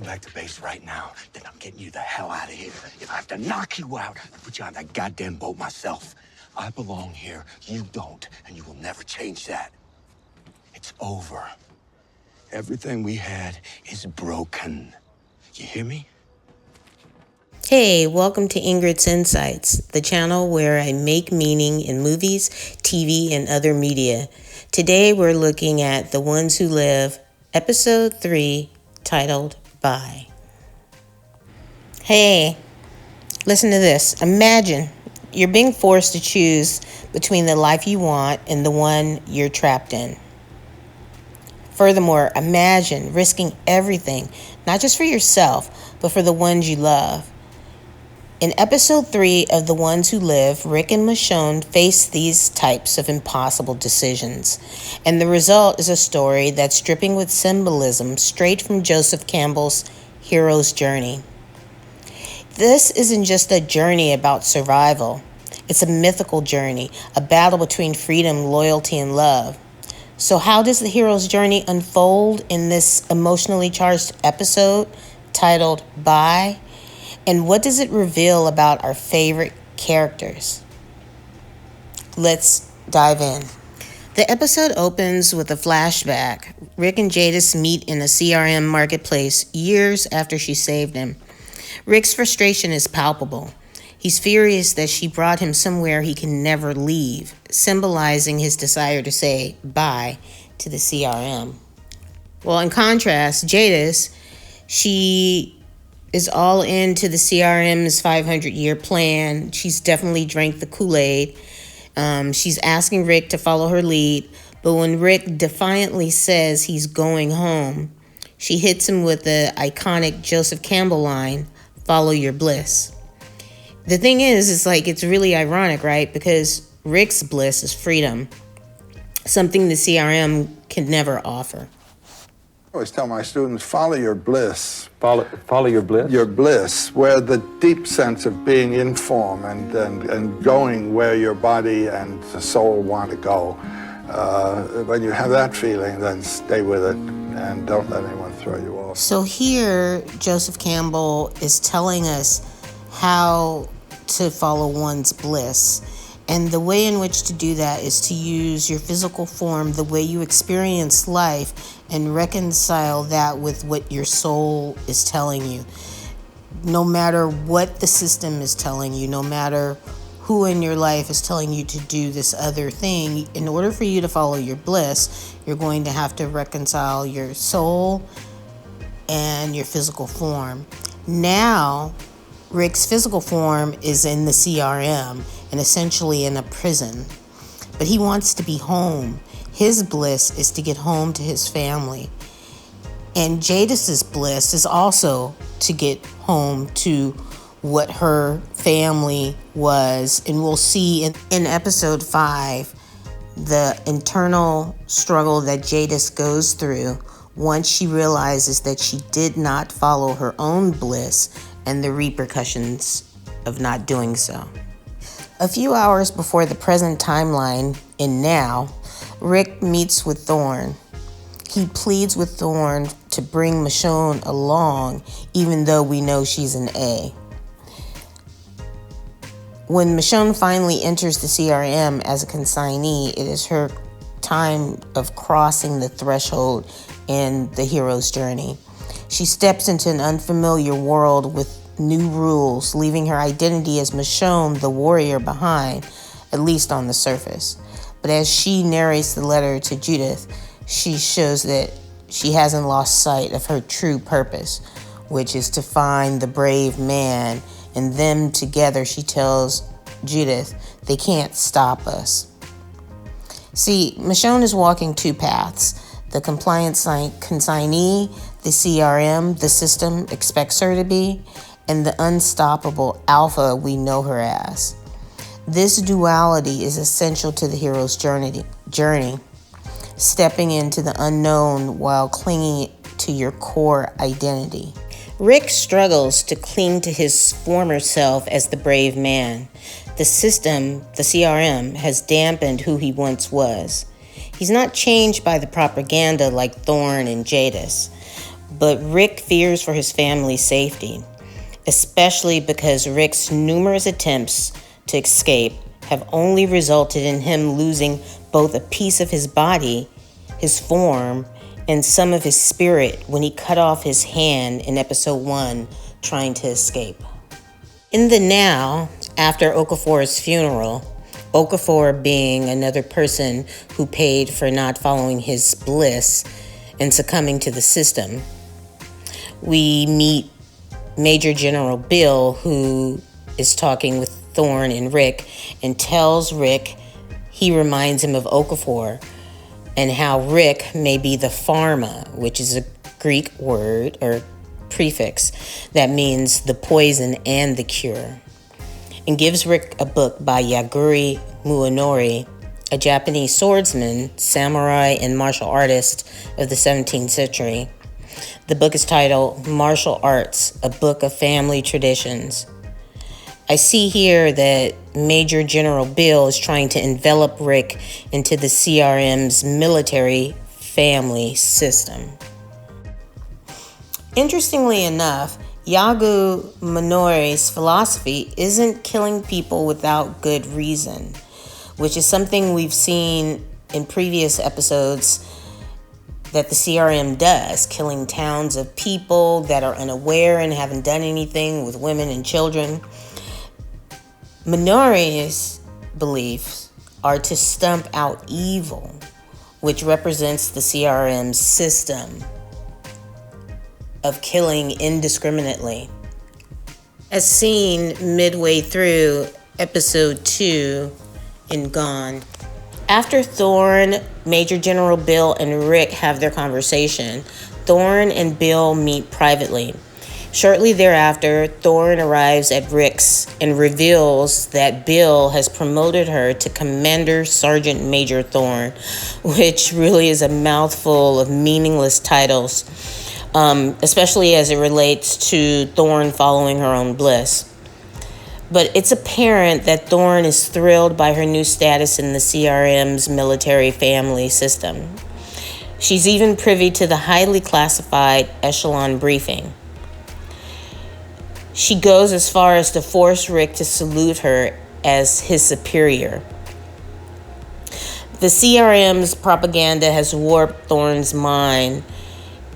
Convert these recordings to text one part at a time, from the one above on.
back to base right now, then I'm getting you the hell out of here. If I have to knock you out, I'll put you on that goddamn boat myself. I belong here, you don't, and you will never change that. It's over. Everything we had is broken. You hear me? Hey, welcome to Ingrid's Insights, the channel where I make meaning in movies, TV, and other media. Today we're looking at The Ones Who Live, Episode 3, titled Bye. Hey, listen to this. Imagine you're being forced to choose between the life you want and the one you're trapped in. Furthermore, imagine risking everything, not just for yourself, but for the ones you love. In episode 3 of The Ones Who Live, Rick and Michonne face these types of impossible decisions. And the result is a story that's dripping with symbolism straight from Joseph Campbell's hero's journey. This isn't just a journey about survival. It's a mythical journey, a battle between freedom, loyalty, and love. So how does the hero's journey unfold in this emotionally charged episode titled Bye? And what does it reveal about our favorite characters? Let's dive in. The episode opens with a flashback. Rick and Jadis meet in a CRM marketplace years after she saved him. Rick's frustration is palpable. He's furious that she brought him somewhere he can never leave, symbolizing his desire to say bye to the CRM. Well, in contrast, Jadis, she is all into the CRM's 500-year plan. She's definitely drank the Kool-Aid. She's asking Rick to follow her lead, but when Rick defiantly says he's going home, she hits him with the iconic Joseph Campbell line, "Follow your bliss." The thing is, it's really ironic, right? Because Rick's bliss is freedom, something the CRM can never offer. I always tell my students, follow your bliss. Follow your bliss? Your bliss, where the deep sense of being in form and going where your body and the soul want to go. When you have that feeling, then stay with it and don't let anyone throw you off. So here, Joseph Campbell is telling us how to follow one's bliss. And the way in which to do that is to use your physical form, the way you experience life, and reconcile that with what your soul is telling you. No matter what the system is telling you, no matter who in your life is telling you to do this other thing, in order for you to follow your bliss, you're going to have to reconcile your soul and your physical form. Now, Rick's physical form is in the CRM and essentially in a prison, but he wants to be home. His bliss is to get home to his family. And Jadis's bliss is also to get home to what her family was. And we'll see in episode 5 the internal struggle that Jadis goes through once she realizes that she did not follow her own bliss and the repercussions of not doing so. A few hours before the present timeline, in now, Rick meets with Thorne. He pleads with Thorne to bring Michonne along, even though we know she's an A. When Michonne finally enters the CRM as a consignee, it is her time of crossing the threshold in the hero's journey. She steps into an unfamiliar world with new rules, leaving her identity as Michonne, the warrior, behind, at least on the surface. But as she narrates the letter to Judith, she shows that she hasn't lost sight of her true purpose, which is to find the brave man. And them together, she tells Judith, they can't stop us. See, Michonne is walking two paths. The compliant consignee, the CRM, the system expects her to be, and the unstoppable alpha we know her as. This duality is essential to the hero's journey, stepping into the unknown while clinging to your core identity. Rick struggles to cling to his former self as the brave man. The system, the CRM, has dampened who he once was. He's not changed by the propaganda like Thorne and Jadis, but Rick fears for his family's safety, especially because Rick's numerous attempts to escape have only resulted in him losing both a piece of his body, his form, and some of his spirit when he cut off his hand in episode 1 trying to escape. In the now, after Okafor's funeral, Okafor being another person who paid for not following his bliss and succumbing to the system, we meet Major General Bill, who is talking with Thorne and Rick and tells Rick he reminds him of Okafor and how Rick may be the pharma, which is a Greek word or prefix that means the poison and the cure, and gives Rick a book by Yaguri Muonori, a Japanese swordsman, samurai, and martial artist of the 17th century. The book is titled Martial Arts, a Book of Family Traditions. I see here that Major General Bill is trying to envelop Rick into the CRM's military family system. Interestingly enough, Yagu Minori's philosophy isn't killing people without good reason, which is something we've seen in previous episodes that the CRM does, killing towns of people that are unaware and haven't done anything with women and children. Minori's beliefs are to stump out evil, which represents the CRM's system of killing indiscriminately. As seen midway through episode 2 in Gone. After Thorne, Major General Bill, and Rick have their conversation, Thorne and Bill meet privately. Shortly thereafter, Thorne arrives at Rick's and reveals that Bill has promoted her to Commander Sergeant Major Thorne, which really is a mouthful of meaningless titles, especially as it relates to Thorne following her own bliss. But it's apparent that Thorne is thrilled by her new status in the CRM's military family system. She's even privy to the highly classified echelon briefing. She goes as far as to force Rick to salute her as his superior. The CRM's propaganda has warped Thorne's mind,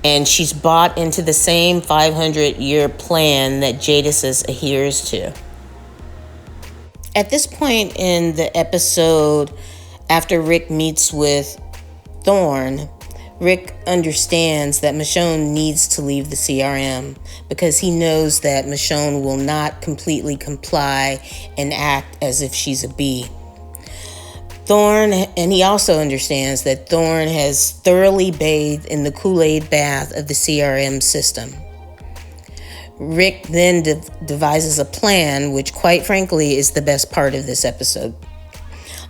and she's bought into the same 500-year plan that Jadis adheres to. At this point in the episode, after Rick meets with Thorne, Rick understands that Michonne needs to leave the CRM because he knows that Michonne will not completely comply and act as if she's a bee. And he also understands that Thorne has thoroughly bathed in the Kool-Aid bath of the CRM system. Rick then devises a plan, which quite frankly is the best part of this episode.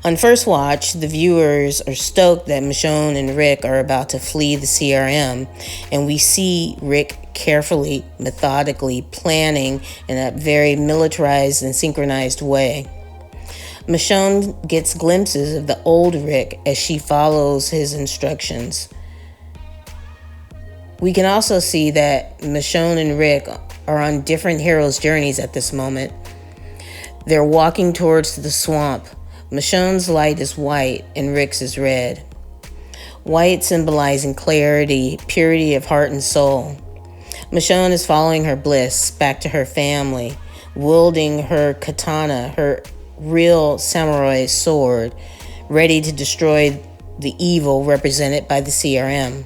On first watch, the viewers are stoked that Michonne and Rick are about to flee the CRM, and we see Rick carefully, methodically planning in a very militarized and synchronized way. Michonne gets glimpses of the old Rick as she follows his instructions. We can also see that Michonne and Rick are on different heroes' journeys at this moment. They're walking towards the swamp. Michonne's light is white and Rick's is red. White symbolizing clarity, purity of heart and soul. Michonne is following her bliss back to her family, wielding her katana, her real samurai sword, ready to destroy the evil represented by the CRM.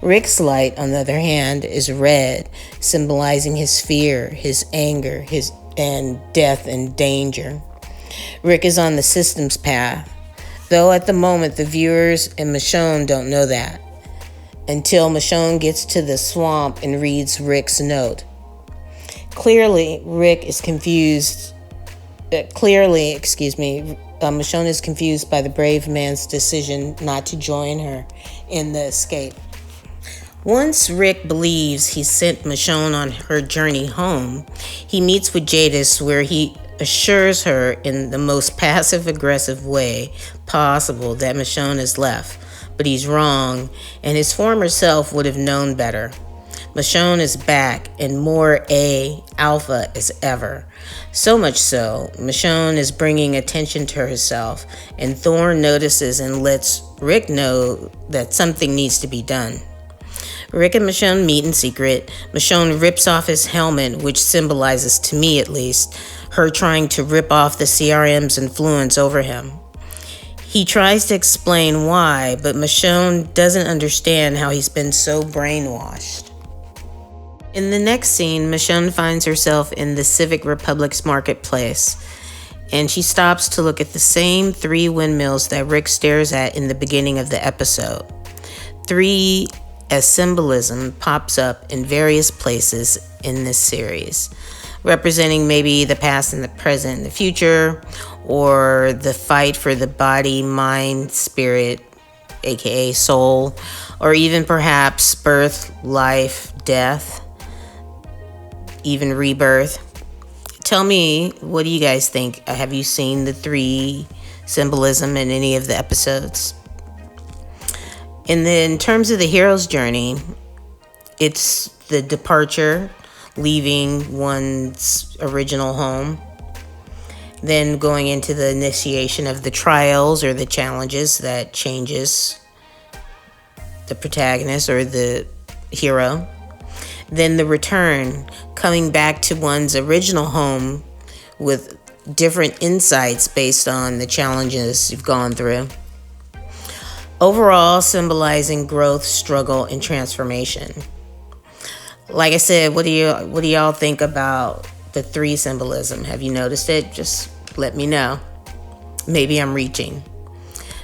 Rick's light, on the other hand, is red, symbolizing his fear, his anger, and death and danger. Rick is on the system's path, though at the moment the viewers and Michonne don't know that, until Michonne gets to the swamp and reads Rick's note. Clearly, Michonne is confused by the brave man's decision not to join her in the escape. Once Rick believes he sent Michonne on her journey home, he meets with Jadis, where he assures her in the most passive-aggressive way possible that Michonne has left, but he's wrong, and his former self would have known better. Michonne is back and more alpha as ever. So much so, Michonne is bringing attention to herself, and Thorne notices and lets Rick know that something needs to be done. Rick and Michonne meet in secret. Michonne rips off his helmet, which symbolizes, to me at least, her trying to rip off the CRM's influence over him. He tries to explain why, but Michonne doesn't understand how he's been so brainwashed. In the next scene, Michonne finds herself in the Civic Republic's marketplace, and she stops to look at the same 3 windmills that Rick stares at in the beginning of the episode. 3 as symbolism pops up in various places in this series, representing maybe the past and the present and the future, or the fight for the body, mind, spirit, aka soul, or even perhaps birth, life, death, even rebirth. Tell me, what do you guys think? Have you seen the 3 symbolism in any of the episodes? And then in terms of the hero's journey, it's the departure, leaving one's original home, then going into the initiation of the trials or the challenges that changes the protagonist or the hero. Then the return, coming back to one's original home with different insights based on the challenges you've gone through. Overall, symbolizing growth, struggle, and transformation. Like I said, what do y'all think about the 3 symbolism? Have you noticed it? Just let me know. Maybe I'm reaching.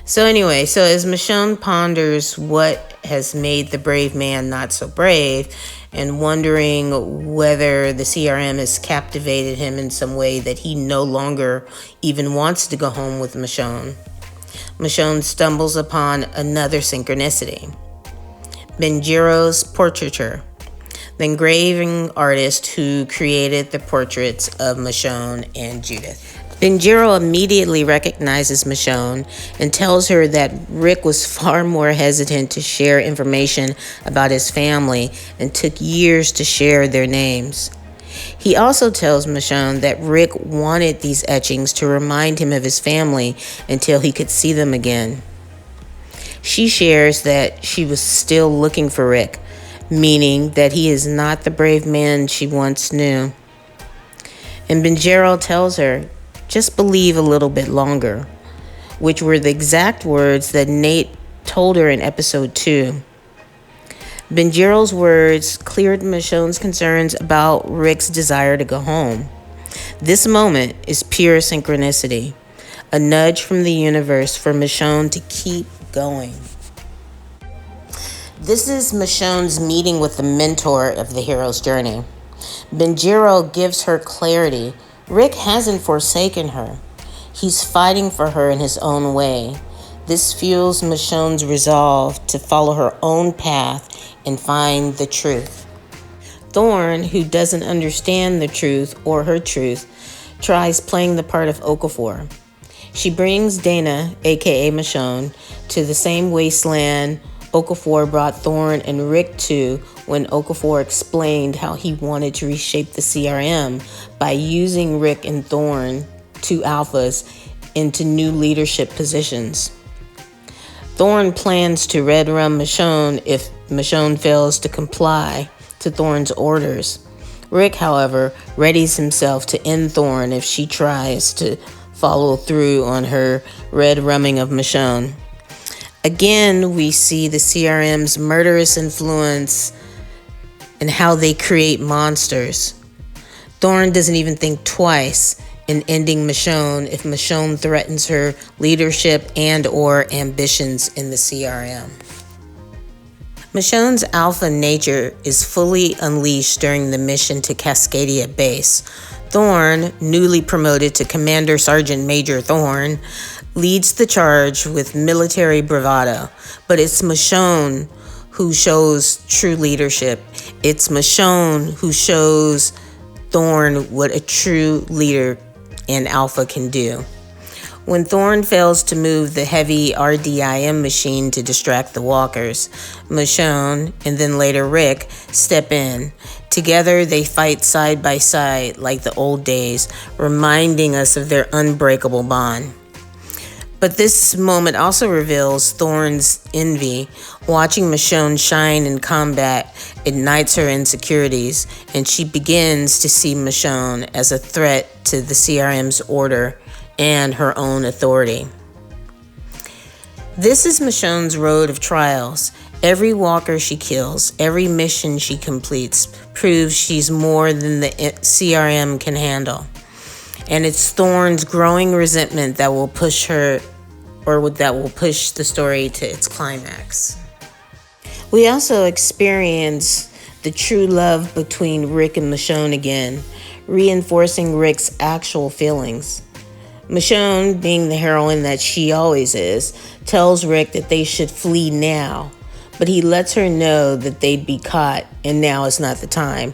So anyway, as Michonne ponders what has made the brave man not so brave, and wondering whether the CRM has captivated him in some way that he no longer even wants to go home with Michonne, Michonne stumbles upon another synchronicity. Benjiro's portraiture, the engraving artist who created the portraits of Michonne and Judith. Benjiro immediately recognizes Michonne and tells her that Rick was far more hesitant to share information about his family and took years to share their names. He also tells Michonne that Rick wanted these etchings to remind him of his family until he could see them again. She shares that she was still looking for Rick, meaning that he is not the brave man she once knew. And Benjiro tells her, just believe a little bit longer, which were the exact words that Nate told her in episode 2. Benjiro's words cleared Michonne's concerns about Rick's desire to go home. This moment is pure synchronicity, a nudge from the universe for Michonne to keep going. This is Michonne's meeting with the mentor of the hero's journey. Benjiro gives her clarity. Rick hasn't forsaken her. He's fighting for her in his own way. This fuels Michonne's resolve to follow her own path and find the truth. Thorne, who doesn't understand the truth or her truth, tries playing the part of Okafor. She brings Dana, aka Michonne, to the same wasteland Okafor brought Thorne and Rick to when Okafor explained how he wanted to reshape the CRM by using Rick and Thorne, 2 alphas, into new leadership positions. Thorne plans to red rum Michonne if Michonne fails to comply to Thorne's orders. Rick, however, readies himself to end Thorne if she tries to follow through on her red rumming of Michonne. Again, we see the CRM's murderous influence and how they create monsters. Thorne doesn't even think twice in ending Michonne if Michonne threatens her leadership and or ambitions in the CRM. Michonne's alpha nature is fully unleashed during the mission to Cascadia Base. Thorne, newly promoted to Commander Sergeant Major Thorne, leads the charge with military bravado, but it's Michonne who shows true leadership. It's Michonne who shows Thorne what a true leader and alpha can do. When Thorne fails to move the heavy RDIM machine to distract the walkers, Michonne, and then later Rick, step in. Together, they fight side by side like the old days, reminding us of their unbreakable bond. But this moment also reveals Thorne's envy. Watching Michonne shine in combat ignites her insecurities, and she begins to see Michonne as a threat to the CRM's order and her own authority. This is Michonne's road of trials. Every walker she kills, every mission she completes, proves she's more than the CRM can handle. And it's Thorne's growing resentment that will push her, or that will push the story to its climax. We also experience the true love between Rick and Michonne again, reinforcing Rick's actual feelings. Michonne, being the heroine that she always is, tells Rick that they should flee now, but he lets her know that they'd be caught and now is not the time.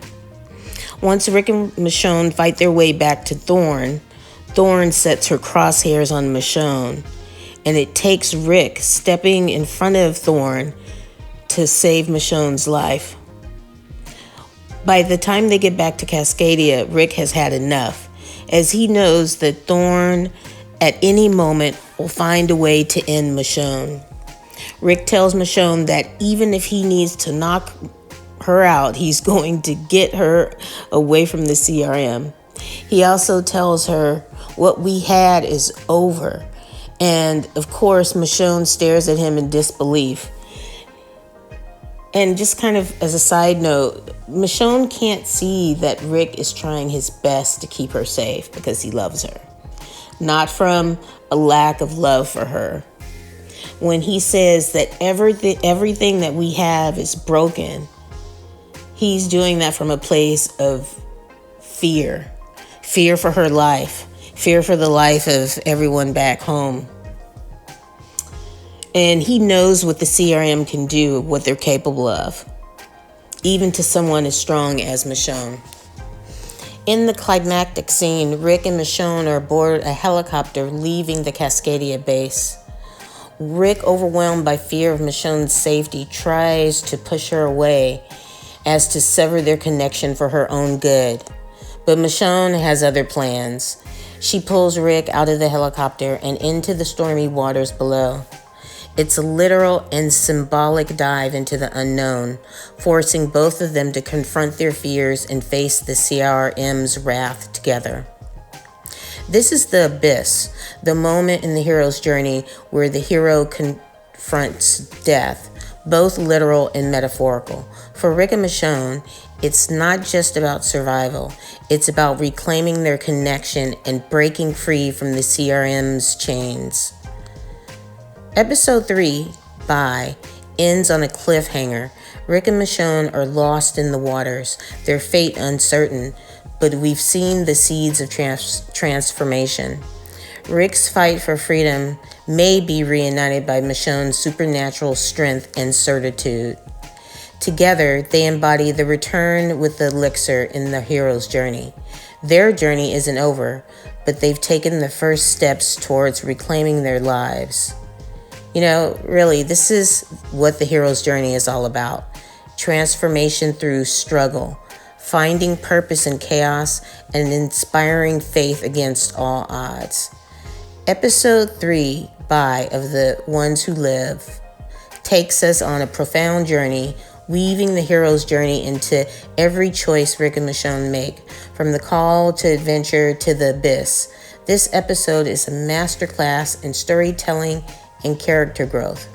Once Rick and Michonne fight their way back to Thorne, Thorne sets her crosshairs on Michonne, and it takes Rick stepping in front of Thorne to save Michonne's life. By the time they get back to Cascadia, Rick has had enough, as he knows that Thorne at any moment will find a way to end Michonne. Rick tells Michonne that even if he needs to knock her out, he's going to get her away from the CRM. He also tells her what we had is over. And of course, Michonne stares at him in disbelief. And just kind of as a side note, Michonne can't see that Rick is trying his best to keep her safe because he loves her, not from a lack of love for her. When he says that everything that we have is broken, he's doing that from a place of fear. Fear for her life. Fear for the life of everyone back home. And he knows what the CRM can do, what they're capable of, even to someone as strong as Michonne. In the climactic scene, Rick and Michonne are aboard a helicopter leaving the Cascadia base. Rick, overwhelmed by fear of Michonne's safety, tries to push her away as to sever their connection for her own good. But Michonne has other plans. She pulls Rick out of the helicopter and into the stormy waters below. It's a literal and symbolic dive into the unknown, forcing both of them to confront their fears and face the CRM's wrath together. This is the abyss, the moment in the hero's journey where the hero confronts death, both literal and metaphorical. For Rick and Michonne, it's not just about survival. It's about reclaiming their connection and breaking free from the CRM's chains. Episode 3, Bye, ends on a cliffhanger. Rick and Michonne are lost in the waters, their fate uncertain, but we've seen the seeds of transformation. Rick's fight for freedom may be reunited by Michonne's supernatural strength and certitude. Together, they embody the return with the elixir in the hero's journey. Their journey isn't over, but they've taken the first steps towards reclaiming their lives. You know, really, this is what the hero's journey is all about. Transformation through struggle, finding purpose in chaos, and inspiring faith against all odds. Episode 3, Bye, of The Ones Who Live, takes us on a profound journey, weaving the hero's journey into every choice Rick and Michonne make, from the call to adventure to the abyss. This episode is a masterclass in storytelling and character growth.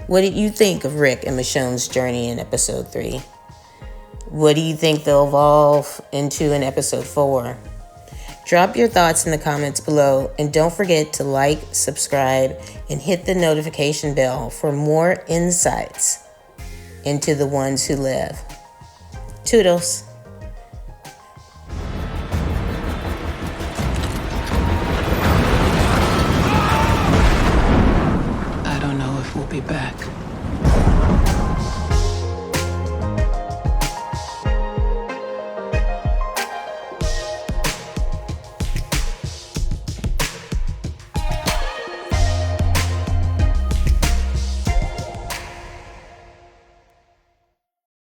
What did you think of Rick and Michonne's journey in episode 3? What do you think they'll evolve into in episode 4? Drop your thoughts in the comments below, and don't forget to like, subscribe, and hit the notification bell for more insights into The Ones Who Live. Toodles. I don't know if we'll be back.